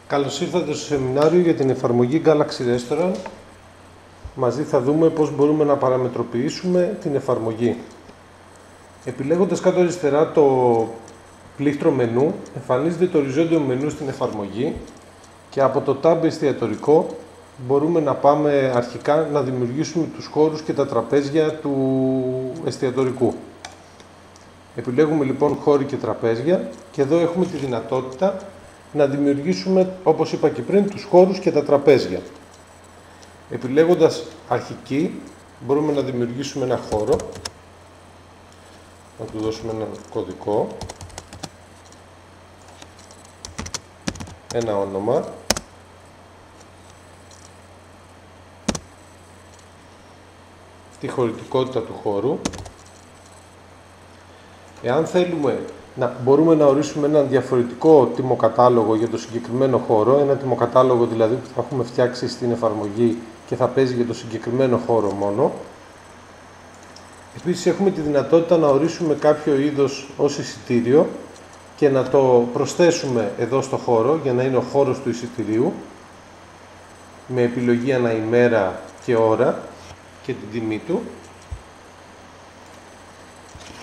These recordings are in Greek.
Καλώς ήρθατε στο σεμινάριο για την εφαρμογή Galaxy Restaurant. Μαζί θα δούμε πώς μπορούμε να παραμετροποιήσουμε την εφαρμογή. Επιλέγοντας κάτω αριστερά το πλήκτρο μενού, εμφανίζεται το οριζόντιο μενού στην εφαρμογή και από το tab εστιατορικό μπορούμε να πάμε αρχικά να δημιουργήσουμε τους χώρους και τα τραπέζια του εστιατορικού. Επιλέγουμε λοιπόν χώροι και τραπέζια και εδώ έχουμε τη δυνατότητα να δημιουργήσουμε, όπως είπα και πριν, τους χώρους και τα τραπέζια. Επιλέγοντας αρχική, μπορούμε να δημιουργήσουμε ένα χώρο, να του δώσουμε ένα κωδικό, ένα όνομα, τη χωρητικότητα του χώρου. Εάν θέλουμε μπορούμε να ορίσουμε έναν διαφορετικό τιμοκατάλογο για το συγκεκριμένο χώρο, ένα τιμοκατάλογο δηλαδή που θα έχουμε φτιάξει στην εφαρμογή και θα παίζει για το συγκεκριμένο χώρο μόνο. Επίσης έχουμε τη δυνατότητα να ορίσουμε κάποιο είδος ως εισιτήριο και να το προσθέσουμε εδώ στο χώρο για να είναι ο χώρος του εισιτηρίου με επιλογή ανά ημέρα και ώρα και την τιμή του,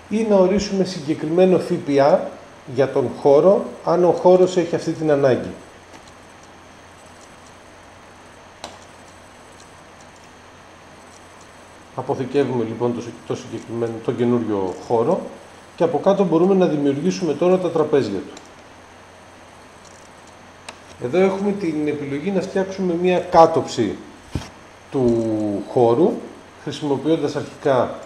ή να ορίσουμε συγκεκριμένο ΦΠΑ για τον χώρο, αν ο χώρος έχει αυτή την ανάγκη. Αποθηκεύουμε λοιπόν το καινούριο χώρο και από κάτω μπορούμε να δημιουργήσουμε τώρα τα τραπέζια του. Εδώ έχουμε την επιλογή να φτιάξουμε μία κάτωψη του χώρου, χρησιμοποιώντας αρχικά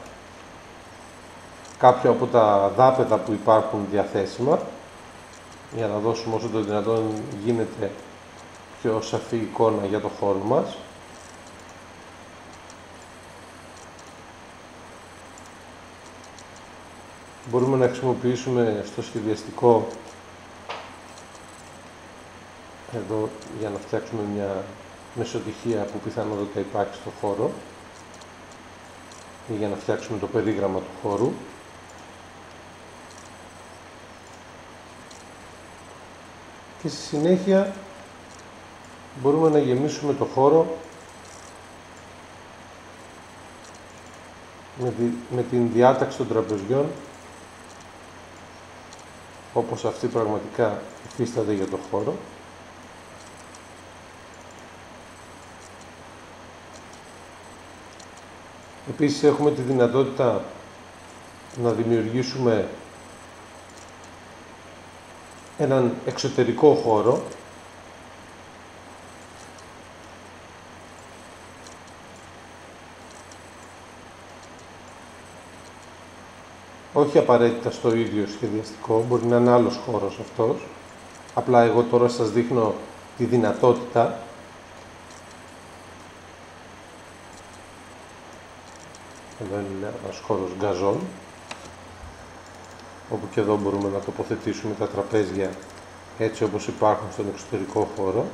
κάποιο από τα δάπεδα που υπάρχουν διαθέσιμα, για να δώσουμε όσο το δυνατόν γίνεται πιο σαφή εικόνα για το χώρο μας. Μπορούμε να χρησιμοποιήσουμε στο σχεδιαστικό εδώ για να φτιάξουμε μια μεσοτυχία που πιθανότατα υπάρχει στο χώρο ή για να φτιάξουμε το περίγραμμα του χώρου. Και στη συνέχεια μπορούμε να γεμίσουμε το χώρο με την διάταξη των τραπεζιών όπως αυτή πραγματικά υφίσταται για το χώρο. Επίσης έχουμε τη δυνατότητα να δημιουργήσουμε έναν εξωτερικό χώρο όχι απαραίτητα στο ίδιο σχεδιαστικό, μπορεί να είναι άλλος χώρος αυτός, απλά εγώ τώρα σας δείχνω τη δυνατότητα. Εδώ είναι ένας χώρος γκαζόν, όπου και εδώ μπορούμε να τοποθετήσουμε τα τραπέζια έτσι όπως υπάρχουν στον εξωτερικό χώρο.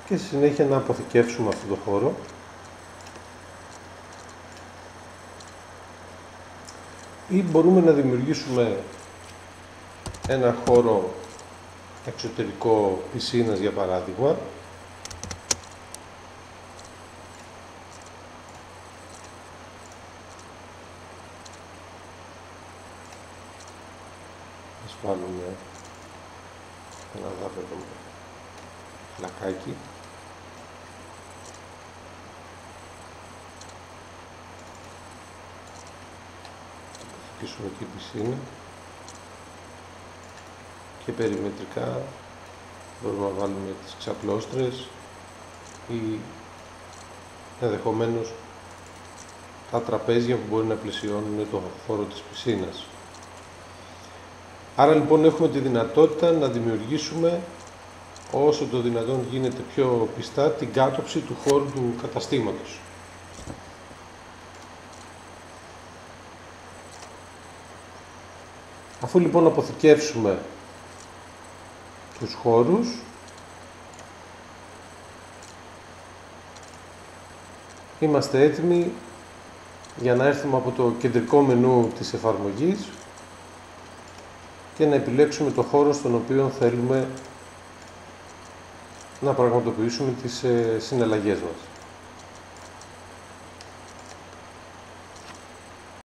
Και στη συνέχεια να αποθηκεύσουμε αυτό το χώρο. Ή μπορούμε να δημιουργήσουμε ένα χώρο εξωτερικό πισίνας για παράδειγμα. Ας βάλουμε ένα δάπεδο με φλακάκι. Πίσω εκεί πισίνα και περιμετρικά μπορούμε να βάλουμε τις ξαπλώστρες ή ενδεχομένως τα τραπέζια που μπορεί να πλαισιώνουν το χώρο της πισίνας. Άρα λοιπόν έχουμε τη δυνατότητα να δημιουργήσουμε όσο το δυνατόν γίνεται πιο πιστά την κάτωψη του χώρου του καταστήματος. Αφού λοιπόν αποθηκεύσουμε τους χώρους, Είμαστε έτοιμοι για να έρθουμε από το κεντρικό μενού της εφαρμογής και να επιλέξουμε το χώρο στον οποίο θέλουμε να πραγματοποιήσουμε τις συναλλαγές μας.